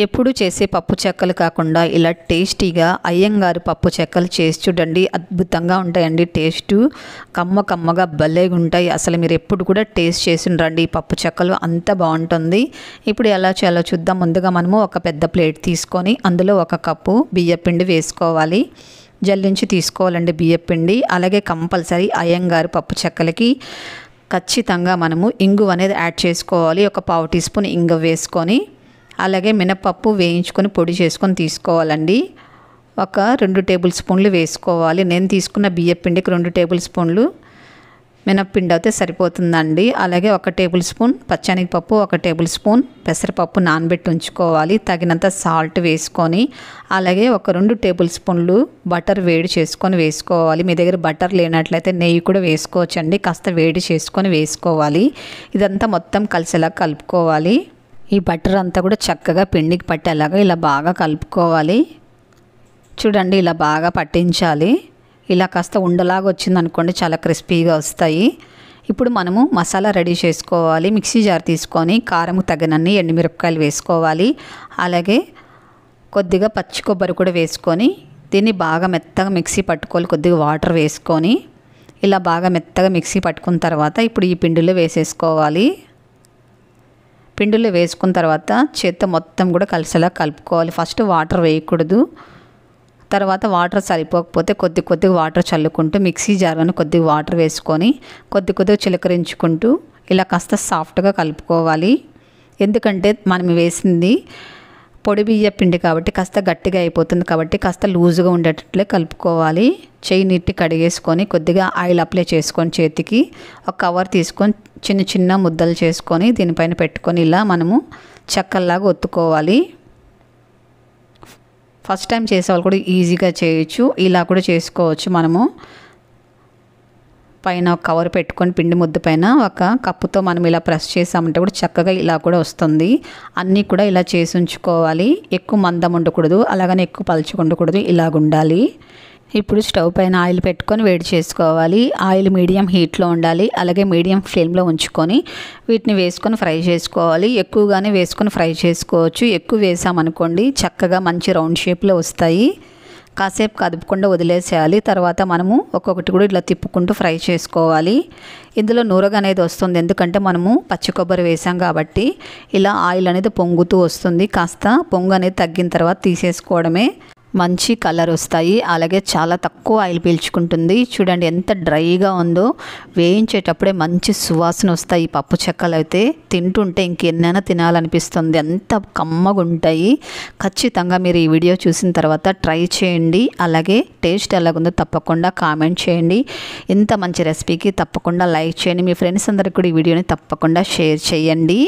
ఎప్పుడు చేసే పప్పు చెక్కలు కాకుండా ఇలా టేస్టీగా అయ్యంగారు పప్పు చెక్కలు చేసి చూడండి. అద్భుతంగా ఉంటాయండి. టేస్టు కమ్మగా భలేగా ఉంటాయి. అసలు మీరు ఎప్పుడు కూడా టేస్ట్ చేసి రండి. ఈ పప్పు చెక్కలు అంత బాగుంటుంది. ఇప్పుడు ఎలా చేయాలో చూద్దాం. ముందుగా మనము ఒక పెద్ద ప్లేట్ తీసుకొని అందులో 1 కప్పు బియ్యపిండి వేసుకోవాలి. జల్లించి తీసుకోవాలండి బియ్యపిండి. అలాగే కంపల్సరీ అయ్యంగారు పప్పు చెక్కలకి ఖచ్చితంగా మనము ఇంగువ అనేది యాడ్ చేసుకోవాలి. ఒక 1/2 టీ స్పూన్ ఇంగువ వేసుకొని అలాగే మినపప్పు వేయించుకొని పొడి చేసుకొని తీసుకోవాలండి. ఒక 2 టేబుల్ స్పూన్లు వేసుకోవాలి. నేను తీసుకున్న బియ్యపిండికి 2 టేబుల్ స్పూన్లు మినప్పిండి అయితే సరిపోతుందండి. అలాగే 1 టేబుల్ స్పూన్ పచ్చెనగపప్పు, 1 టేబుల్ స్పూన్ పెసరపప్పు నానబెట్టి ఉంచుకోవాలి. తగినంత సాల్ట్ వేసుకొని అలాగే ఒక 2 టేబుల్ స్పూన్లు బటర్ వేడి చేసుకొని వేసుకోవాలి. మీ దగ్గర బటర్ లేనట్లయితే నెయ్యి కూడా వేసుకోవచ్చండి. కాస్త వేడి చేసుకొని వేసుకోవాలి. ఇదంతా మొత్తం కలిసేలా కలుపుకోవాలి. ఈ బటర్ అంతా కూడా చక్కగా పిండికి పట్టేలాగా ఇలా బాగా కలుపుకోవాలి. చూడండి, ఇలా బాగా పట్టించాలి. ఇలా కాస్త ఉండలాగా వచ్చిందనుకోండి, చాలా క్రిస్పీగా వస్తాయి. ఇప్పుడు మనము మసాలా రెడీ చేసుకోవాలి. మిక్సీ జార్ తీసుకొని కారంకు తగినన్ని ఎండుమిరపకాయలు వేసుకోవాలి. అలాగే కొద్దిగా పచ్చి కొబ్బరి కూడా వేసుకొని దీన్ని బాగా మెత్తగా మిక్సీ పట్టుకోవాలి. కొద్దిగా వాటర్ వేసుకొని ఇలా బాగా మెత్తగా మిక్సీ పట్టుకున్న తర్వాత ఇప్పుడు ఈ పిండిలో వేసేసుకోవాలి. పిండిలో వేసుకున్న తర్వాత చేత్తో మొత్తం కూడా కలిసేలా కలుపుకోవాలి. ఫస్ట్ వాటర్ వేయకూడదు. తర్వాత వాటర్ సరిపోకపోతే కొద్దిగా వాటర్ చల్లుకుంటూ మిక్సీ జార్లోనే కొద్దిగా వాటర్ వేసుకొని కొద్దిగా చిలకరించుకుంటూ ఇలా కాస్త సాఫ్ట్గా కలుపుకోవాలి. ఎందుకంటే మనం వేసింది పొడి బియ్య పిండి కాబట్టి కాస్త గట్టిగా అయిపోతుంది. కాబట్టి కాస్త లూజుగా ఉండేటట్లే కలుపుకోవాలి. చెయ్యి నీట్టి కడిగేసుకొని కొద్దిగా ఆయిల్ అప్లై చేసుకొని చేతికి ఒక కవర్ తీసుకొని చిన్న ముద్దలు చేసుకొని దీనిపైన పెట్టుకొని ఇలా మనము చెక్కల్లాగా ఒత్తుకోవాలి. ఫస్ట్ టైం చేసేవాళ్ళు కూడా ఈజీగా చేయొచ్చు. ఇలా కూడా చేసుకోవచ్చు. మనము పైన ఒక కవర్ పెట్టుకొని పిండి ముద్ద పైన ఒక కప్పుతో మనం ఇలా ప్రెస్ చేసామంటే కూడా చక్కగా ఇలా కూడా వస్తుంది. అన్నీ కూడా ఇలా చేసి ఉంచుకోవాలి. ఎక్కువ మందం ఉండకూడదు, అలాగని ఎక్కువ పలుచగా ఉండకూడదు. ఇలాగ ఉండాలి. ఇప్పుడు స్టవ్ పైన ఆయిల్ పెట్టుకొని వేడి చేసుకోవాలి. ఆయిల్ మీడియం హీట్లో ఉండాలి. అలాగే మీడియం ఫ్లేమ్లో ఉంచుకొని వీటిని వేసుకొని ఫ్రై చేసుకోవాలి. ఎక్కువగానే వేసుకొని ఫ్రై చేసుకోవచ్చు. ఎక్కువ వేసామనుకోండి చక్కగా మంచి రౌండ్ షేప్లో వస్తాయి. కాసేపు కదుపుకుండా వదిలేసేయాలి. తర్వాత మనము ఒక్కొక్కటి కూడా ఇట్లా తిప్పుకుంటూ ఫ్రై చేసుకోవాలి. ఇందులో నూరగ అనేది వస్తుంది. ఎందుకంటే మనము పచ్చి కొబ్బరి వేసాం కాబట్టి ఇలా ఆయిల్ అనేది పొంగుతూ వస్తుంది. కాస్త పొంగు అనేది తగ్గిన తర్వాత తీసేసుకోవడమే. మంచి కలర్ వస్తాయి. అలాగే చాలా తక్కువ ఆయిల్ పీల్చుకుంటుంది. చూడండి ఎంత డ్రైగా ఉందో. వేయించేటప్పుడే మంచి సువాసన వస్తాయి. ఈ పప్పు చెక్కలు అయితే తింటుంటే ఇంకెన్నైనా తినాలనిపిస్తుంది. ఎంత కమ్మగా ఉంటాయి. ఖచ్చితంగా మీరు ఈ వీడియో చూసిన తర్వాత ట్రై చేయండి. అలాగే టేస్ట్ ఎలాగుందో తప్పకుండా కామెంట్ చేయండి. ఇంత మంచి రెసిపీకి తప్పకుండా లైక్ చేయండి. మీ ఫ్రెండ్స్ అందరికీ కూడా ఈ వీడియోని తప్పకుండా షేర్ చేయండి.